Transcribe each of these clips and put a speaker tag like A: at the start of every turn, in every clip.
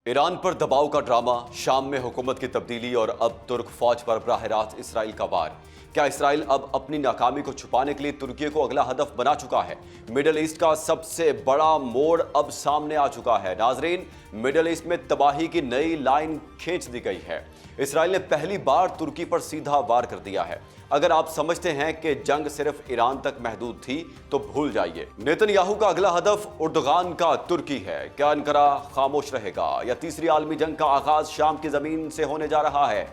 A: Iran पर दबाव का ड्रामा, शाम में हुकूमत की तब्दीली और अब तुर्क फौज पर बराह रास्त इसराइल का वार। क्या इसराइल अब अपनी नाकामी को छुपाने के लिए तुर्की को अगला हदफ बना चुका है? मिडल ईस्ट का सबसे बड़ा मोड़ अब सामने आ चुका है। नाजरीन, मिडल ईस्ट में तबाही की नई लाइन खींच दी गई है। इसराइल ने पहली बार तुर्की पर सीधा वार कर दिया है। अगर आप समझते हैं कि जंग सिर्फ ईरान तक महदूद थी तो भूल जाइए। नेतन्याहू का अगला हदफ उर्दुगान का तुर्की है। क्या अंकारा खामोश रहेगा या तीसरी आलमी जंग का आगाज शाम की जमीन से होने जा रहा है?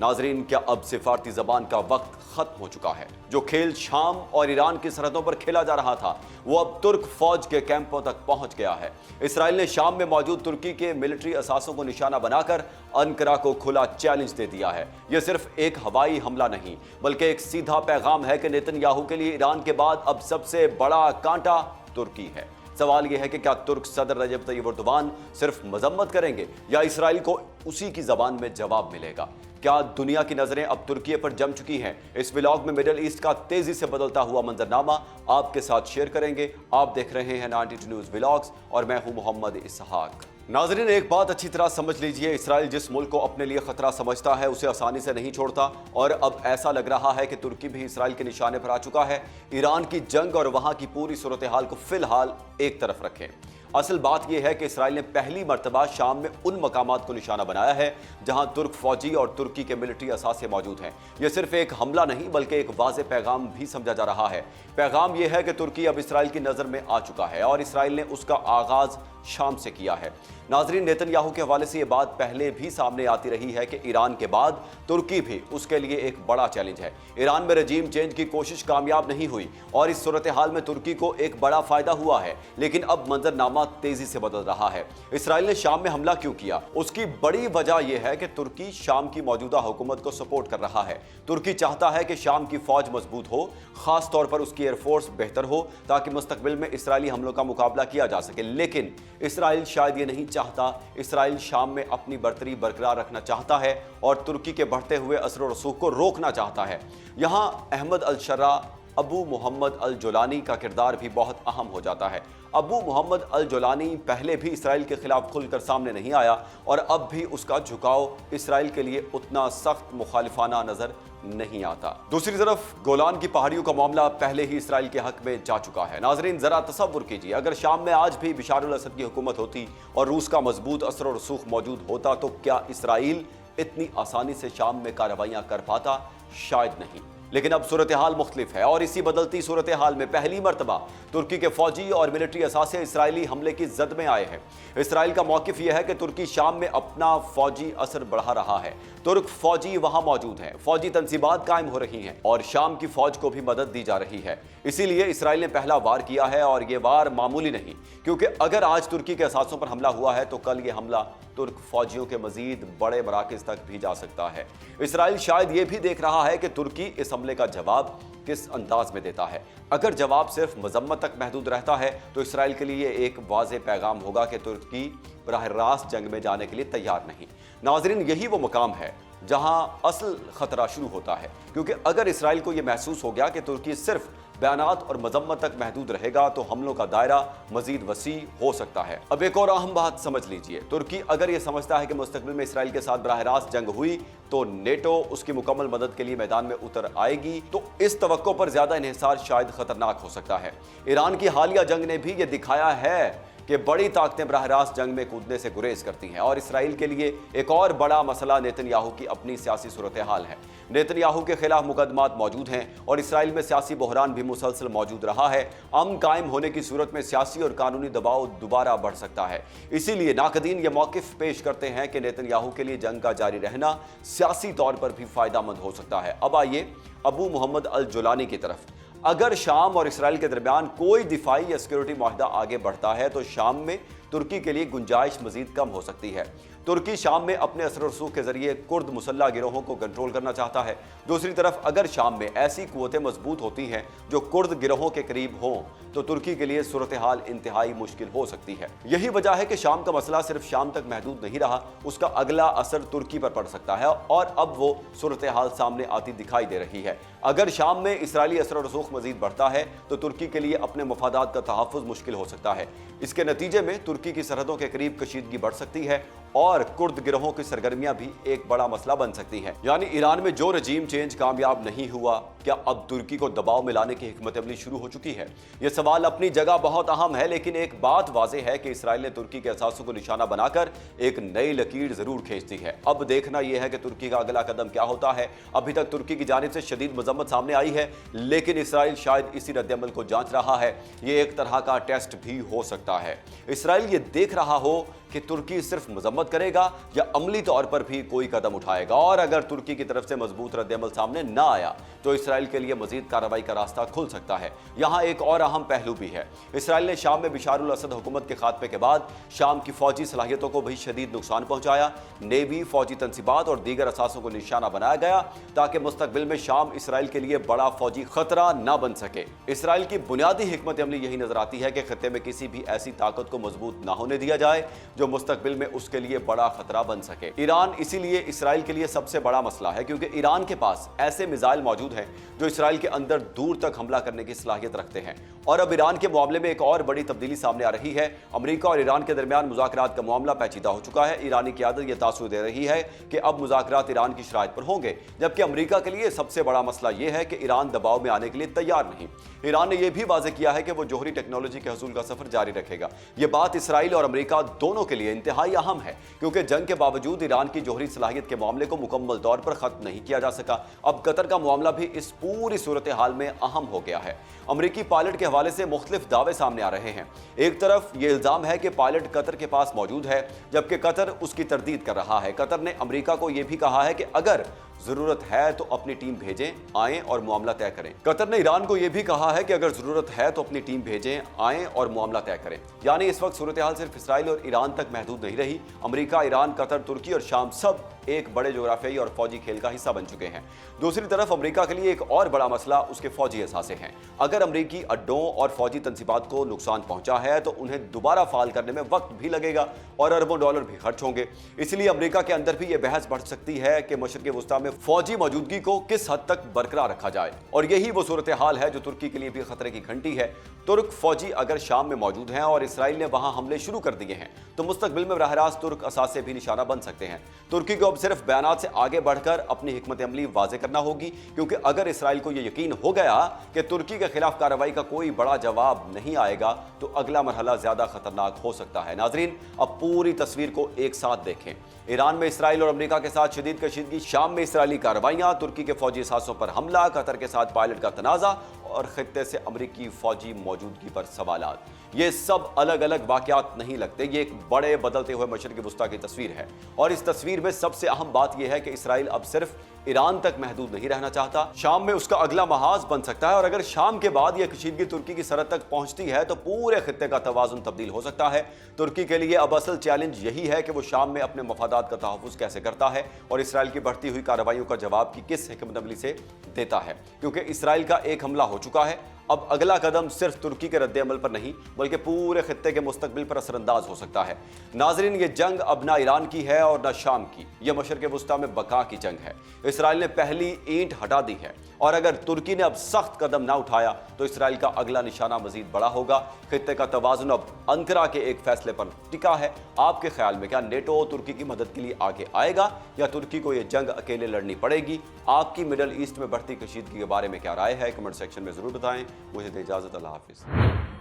A: नाजरीन, क्या अब सिफारती जबान का वक्त खत्म हो चुका है? जो खेल शाम और ईरान की सरहदों पर खेला जा रहा था वो अब तुर्क फौज के कैंपों तक पहुंच गया है। इसराइल ने शाम में मौजूद तुर्की के मिलिट्री असासों को निशाना बनाकर अंकारा को खुला चैलेंज दे दिया है। यह सिर्फ एक हवाई हमला नहीं बल्कि एक सीधा पैगाम है कि नेतन्याहू के लिए ईरान के बाद अब सबसे बड़ा कांटा तुर्की है। सवाल यह है कि क्या तुर्क सदर रजब तैयब एर्दोगान सिर्फ मजम्मत करेंगे या इसराइल को उसी की जबान में जवाब मिलेगा? क्या दुनिया की नजरें अब तुर्की पर जम चुकी हैं? इस व्लॉग में मिडिल ईस्ट का तेजी से बदलता हुआ मंजरनामा आपके साथ शेयर करेंगे। आप देख रहे हैं 92 न्यूज़ व्लॉग्स और मैं हूं मोहम्मद इसहाक। नाजरीन, एक बात अच्छी तरह समझ लीजिए, इसराइल जिस मुल्क को अपने लिए खतरा समझता है उसे आसानी से नहीं छोड़ता और अब ऐसा लग रहा है कि तुर्की भी इसराइल के निशाने पर आ चुका है। ईरान की जंग और वहां की पूरी सूरत हाल को फिलहाल एक तरफ रखें। असल बात यह है कि इसराइल ने पहली मर्तबा शाम में उन मकामात को निशाना बनाया है जहां तुर्क फौजी और तुर्की के मिलिट्री असासे मौजूद हैं। यह सिर्फ एक हमला नहीं बल्कि एक वाज़ेह पैगाम भी समझा जा रहा है। पैगाम यह है कि तुर्की अब इसराइल की नज़र में आ चुका है और इसराइल ने उसका आगाज़ शाम से किया है। नाजरीन, नेतन्याहू के हवाले से यह बात पहले भी सामने आती रही है कि ईरान के बाद तुर्की भी उसके लिए एक बड़ा चैलेंज है। ईरान में रजीम चेंज की कोशिश कामयाब नहीं हुई और इस सूरत हाल में तुर्की को एक बड़ा फायदा हुआ है, लेकिन अब मंजरनामा तेजी से बदल रहा है। इसराइल ने शाम में हमला क्यों किया? उसकी बड़ी वजह यह है कि तुर्की शाम की मौजूदा हुकूमत को सपोर्ट कर रहा है। तुर्की चाहता है कि शाम की फौज मजबूत हो, खास तौर पर उसकी एयरफोर्स बेहतर हो ताकि मुस्तकबिल में इसराइली हमलों का मुकाबला किया जा सके। लेकिन इसराइल शायद ये नहीं चाहता। इसराइल शाम में अपनी बर्तरी बरकरार रखना चाहता है और तुर्की के बढ़ते हुए असर और रसूख को रोकना चाहता है। यहाँ अहमद अल शर्रा, अबू मोहम्मद अल जोलानी का किरदार भी बहुत अहम हो जाता है। अबू मोहम्मद अल जोलानी पहले भी इसराइल के खिलाफ खुलकर सामने नहीं आया और अब भी उसका झुकाव इसराइल के लिए उतना सख्त मुखालिफाना नजर नहीं आता। दूसरी तरफ गोलान की पहाड़ियों का मामला पहले ही इसराइल के हक में जा चुका है। नाजरीन, जरा तसव्वुर कीजिए, अगर शाम में आज भी बशार अल असद की हुकूमत होती और रूस का मजबूत असर और रसूख मौजूद होता तो क्या इसराइल इतनी आसानी से शाम में कार्रवाइयां कर पाता? शायद नहीं। लेकिन अब सूरत हाल मुख्तलिफ है और इसी बदलती सूरत हाल में पहली मरतबा तुर्की के फौजी और मिलिट्री असासे इसराइली हमले की जद में आए हैं। इसराइल का मौकिफ यह है कि तुर्की शाम में अपना फौजी असर बढ़ा रहा है। तुर्क फौजी वहां मौजूद हैं, फौजी तंसीबात कायम हो रही हैं और शाम की फौज को भी मदद दी जा रही है। इसीलिए इसराइल ने पहला वार किया है और ये वार मामूली नहीं, क्योंकि अगर आज तुर्की के असासों पर हमला हुआ है तो कल ये हमला तुर्क फौजियों के मजीद बड़े मराकज तक भी जा सकता है। इसराइल शायद ये भी देख रहा है कि तुर्की इस हमले का जवाब किस अंदाज में देता है। अगर जवाब सिर्फ मजम्मत तक महदूद रहता है तो इसराइल के लिए एक वाज़ेह पैगाम होगा कि तुर्की बराह रास्त जंग में जाने के लिए तैयार नहीं। नाजरीन, यही वो मकाम है जहां असल खतरा शुरू होता है, क्योंकि अगर इसराइल को यह महसूस हो गया कि तुर्की सिर्फ बयानात और मजम्मत तक महदूद रहेगा तो हमलों का दायरा मजीद वसी हो सकता है। अब एक और अहम बात समझ लीजिए, तुर्की अगर ये समझता है कि मुस्तकबिल में इसराइल के साथ बराह रास्त जंग हुई तो नेटो उसकी मुकम्मल मदद के लिए मैदान में उतर आएगी, तो इस तवक्को पर ज्यादा इन्हिसार शायद खतरनाक हो सकता है। ईरान की हालिया जंग ने भी ये दिखाया है कि बड़ी ताकतें बराह रास्त जंग में कूदने से गुरेज करती हैं और इसराइल के लिए एक और बड़ा मसला नेतन्याहू की अपनी सियासी सूरत हाल है। नेतन्याहू के खिलाफ मुकदमात मौजूद हैं और इसराइल में सियासी बहरान भी मुसलसल मौजूद रहा है। अमन कायम होने की सूरत में सियासी और कानूनी दबाव दोबारा बढ़ सकता है। इसीलिए नाकदीन ये मौकिफ पेश करते हैं कि नेतन्याहू के लिए जंग का जारी रहना सियासी तौर पर भी फायदामंद हो सकता है। अब आइए अबू मोहम्मद अल जोलानी की तरफ। अगर शाम और इसराइल के दरमियान कोई दिफाई या सिक्योरिटी माहिदा आगे बढ़ता है तो शाम में तुर्की के लिए गुंजाइश मजीद कम हो सकती है। तुर्की शाम में अपने असर रसूख के जरिए कुर्द मुसल्ला गिरोहों को कंट्रोल करना चाहता है। दूसरी तरफ अगर शाम में ऐसी कुव्वतें मजबूत होती हैं जो कुर्द गिरोहों के करीब हों तो तुर्की के लिए सूरत हाल इंतहाई मुश्किल हो सकती है। यही वजह है कि शाम का मसला सिर्फ शाम तक महदूद नहीं रहा, उसका अगला असर तुर्की पर पड़ सकता है और अब वो सूरत हाल सामने आती दिखाई दे रही है। अगर शाम में इसराइली असर रसूख मजीद बढ़ता है तो तुर्की के लिए अपने मफादात का तहफ़्फ़ुज़ मुश्किल हो सकता है। इसके नतीजे में तुर्की की सरहदों के करीब कशीदगी बढ़ सकती है और कुर्द गिरोहों की सरगर्मियां भी एक बड़ा मसला बन सकती हैं। यानी ईरान में जो रजीम चेंज कामयाब नहीं हुआ, क्या अब तुर्की को दबाव में लाने की हिकमत अमली शुरू हो चुकी है? यह सवाल अपनी जगह बहुत अहम है, लेकिन एक बात वाज़ेह है कि इसराइल ने तुर्की के असासों को निशाना बनाकर एक नई लकीर जरूर खींच दी है। अब देखना यह है कि तुर्की का अगला कदम क्या होता है। अभी तक तुर्की की जानिब से शदीद मजम्मत सामने आई है, लेकिन इसराइल शायद इसी रद्द-ए-अमल को जांच रहा है। ये एक तरह का टेस्ट भी हो सकता है। इसराइल ये देख रहा हो कि तुर्की सिर्फ मजम्मत करेगा या अमली तौर पर भी कोई कदम उठाएगा, और अगर तुर्की की तरफ से मजबूत रद्द-ए-अमल सामने ना आया तो इसराइल के लिए मजीद कार्रवाई का रास्ता खुल सकता है। यहाँ एक और अहम पहलू भी है। इसराइल ने शाम में बशार अल-असद हुकूमत के खात्मे के बाद शाम की फौजी सलाहियतों को भी शदीद नुकसान पहुंचाया। नेवी, फौजी तंसीबात और दीगर असासों को निशाना बनाया गया ताकि मुस्तकबिल में शाम इसराइल के लिए बड़ा फौजी खतरा ना बन सके। इसराइल की बुनियादी हिकमत अमली यही नजर आती है कि खत्ते में किसी भी ऐसी ताकत को मजबूत ना होने दिया जाए जो मुस्तकबिल में उसके लिए बड़ा खतरा बन सके। ईरान इसीलिए इसराइल के लिए सबसे बड़ा मसला है, क्योंकि ईरान के पास ऐसे मिसाइल मौजूद हैं जो इसराइल के अंदर दूर तक हमला करने की सलाहियत रखते हैं। और अब ईरान के मामले में एक और बड़ी तब्दीली सामने आ रही है। अमेरिका और ईरान के दरमियान मुज़ाकरात का मामला पेचीदा हो चुका है। ईरानी क़यादत यह तासुर दे रही है कि अब मुज़ाकरात ईरान की शराइत पर होंगे, जबकि अमेरिका के लिए सबसे बड़ा मसला यह है कि ईरान दबाव में आने के लिए तैयार नहीं। ईरान ने यह भी वाज़ेह किया है कि वो जोहरी टेक्नोलॉजी के हसूल का सफर जारी रखेगा। यह बात इसराइल और अमेरिका दोनों के लिए इंतहाई अहम है, क्योंकि जंग के बावजूद ईरान की जोहरी सलाहियत के मामले को मुकम्मल तौर पर खत्म नहीं किया जा सका। अब कतर का मामला भी इस पूरी सूरत हाल में अहम हो गया है। अमेरिकी पायलट के हवाले से मुख्तलिफ दावे सामने आ रहे हैं। एक तरफ यह इल्जाम है कि पायलट कतर के पास मौजूद है, जबकि कतर उसकी तरदीद कर रहा है। कतर ने अमेरिका को यह भी कहा है कि अगर जरूरत है तो अपनी टीम भेजें, आएं और मामला तय करें। कतर ने ईरान को यह भी कहा है कि अगर जरूरत है तो अपनी टीम भेजें, आएं और मामला तय करें। यानी इस वक्त सूरत हाल सिर्फ इसराइल और ईरान तक महदूद नहीं रही। अमेरिका, ईरान, कतर, तुर्की और शाम सब एक बड़े जोग्राफियाई और फौजी खेल का हिस्सा बन चुके हैं। दूसरी तरफ अमेरिका के लिए एक और बड़ा मसला उसके फौजी असासे हैं। अगर अमेरिकी अड्डों और फौजी तंसीबात को नुकसान पहुंचा है तो उन्हें दोबारा फाल करने में वक्त भी लगेगा और अरबों डॉलर भी खर्च होंगे। इसलिए अमेरिका के अंदर भी यह बहस बढ़ सकती है कि मशरिक़ वस्ता में फौजी मौजूदगी को किस हद तक बरकरार रखा जाए, और यही वो सूरत हाल है जो तुर्की के लिए भी खतरे की घंटी है। तुर्क फौजी अगर शाम में मौजूद हैं और इसराइल ने वहां हमले शुरू कर दिए हैं तो मुस्तकबिल में बराह रास्त तुर्क असासे भी निशाना बन सकते हैं। तुर्की को अब सिर्फ बयानात से आगे बढ़कर अपनी हिकमत अमली वाज़ेह करना होगी, क्योंकि अगर इसराइल को यह यकीन हो गया कि तुर्की के खिलाफ कार्रवाई का कोई बड़ा जवाब नहीं आएगा तो अगला मरहला ज्यादा खतरनाक हो सकता है। नाजरीन, अब पूरी तस्वीर को एक साथ देखें। ईरान में इसराइल और अमेरिका के साथ शदीद कशीदगी, शाम में इसराइली कार्रवाइयां, तुर्की के फौजी असासों पर हमला, कतर के साथ पायलट का तनाज़ा और खित्ते से अमेरिकी फौजी मौजूदगी पर सवालात। ये सब अलग अलग वाक़यात नहीं लगते, ये एक बड़े बदलते हुए मशरिक़ वस्ता की तस्वीर है। और इस तस्वीर में सबसे अहम बात यह है कि इसराइल अब सिर्फ ईरान तक महदूद नहीं रहना चाहता, शाम में उसका अगला महाज बन सकता है। और अगर शाम के बाद यह कशीदगी तुर्की की सरहद तक पहुंचती है तो पूरे खित्ते का तवाज़ुन तब्दील हो सकता है। तुर्की के लिए अब असल चैलेंज यही है कि वो शाम में अपने मफादात का तहफ़्फ़ुज़ कैसे करता है और इसराइल की बढ़ती हुई कार्रवाइयों का जवाब की किस हिकमत अमली से देता है, क्योंकि इसराइल का एक हमला हो चुका है। अब अगला कदम सिर्फ तुर्की के रद्द-ए-अमल पर नहीं बल्कि पूरे खित्ते के मुस्तकबिल पर असरअंदाज हो सकता है। नाजरीन, ये जंग अब ना ईरान की है और ना शाम की, यह मशरिक़ वस्ता में बका की जंग है। इसराइल ने पहली ईंट हटा दी है और अगर तुर्की ने अब सख्त कदम ना उठाया तो इसराइल का अगला निशाना मजीद बड़ा होगा। खित्ते का तवाज़ुन अब अंकरा के एक फैसले पर टिका है। आपके ख्याल में क्या नेटो तुर्की की मदद के लिए आगे आएगा या तुर्की को यह जंग अकेले लड़नी पड़ेगी? आपकी मिडल ईस्ट में बढ़ती कशीदगी के बारे में क्या राय है? कमेंट सेक्शन में जरूर बताएं। मुझे दे इजाज़त, अल्लाह हाफिज़।